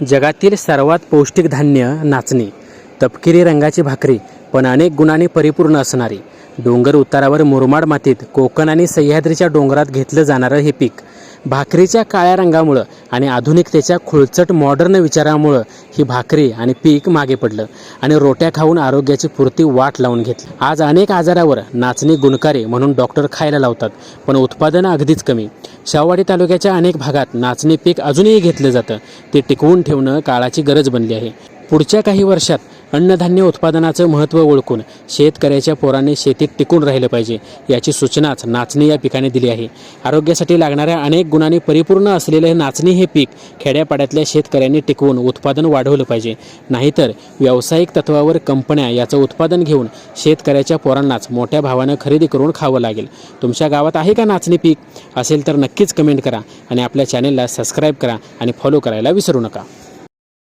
जगातील सर्वात पौष्टिक धान्य नाचणी. तपकिरी रंगाची भाकरी पण अनेक गुणांनी परिपूर्ण असणारी. डोंगर उतारावर मुरमाड मातीत कोकण आणि सह्याद्रीच्या डोंगरात घेतलं जाणारं हे पीक. भाकरीच्या काळ्या रंगामुळं आणि आधुनिकतेच्या खुळचट मॉडर्न विचारामुळं ही भाकरी आणि पीक मागे पडलं आणि रोट्या खाऊन आरोग्याची पुरती वाट लावून घेतली. आज अनेक आजारावर नाचणी गुणकारी म्हणून डॉक्टर खायला लावतात, पण उत्पादन अगदीच कमी. शाहूवाडी तालुक्याच्या अनेक भागात नाचणी पीक अजूनही घेतलं जातं. ते टिकवून ठेवणं काळाची गरज बनली आहे. पुढच्या काही वर्षात अन्नधान्य उत्पादनाचं महत्त्व ओळखून शेतकऱ्याच्या पोरांनी शेतीत टिकून राहिलं पाहिजे, याची सूचनाच नाचणी या पिकाने दिली आहे. आरोग्यासाठी लागणाऱ्या अनेक गुणांनी परिपूर्ण असलेले नाचणी हे पीक खेड्यापाड्यातल्या शेतकऱ्यांनी टिकवून उत्पादन वाढवलं पाहिजे. नाहीतर व्यावसायिक तत्वावर कंपन्या याचं उत्पादन घेऊन शेतकऱ्याच्या पोरांनाच मोठ्या भावानं खरेदी करून खावं लागेल. तुमच्या गावात आहे का नाचणी पीक? असेल तर नक्कीच कमेंट करा आणि आपल्या चॅनेलला सबस्क्राईब करा आणि फॉलो करायला विसरू नका.